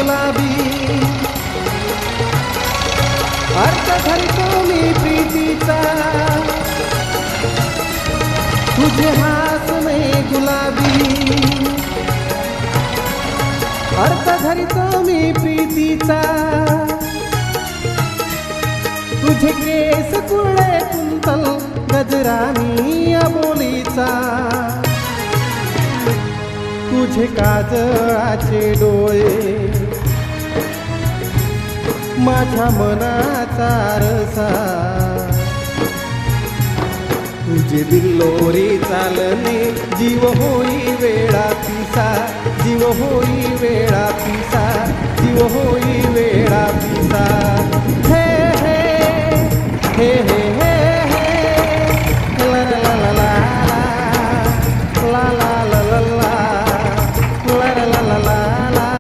गुलाबी अर्थ धरतो मी प्रीतीचा तुझे हासने गुलाबी अर्थ धरतो मी प्रीतीचा तुझे केस कुळे कुंतल गजरानी अबोलीचा तुझे काजळाचे डोळे माझ्या मनाचा रसा तुझे दिल्लोरी चालणे जीव होई वेळा तिसा जीव होई वेळा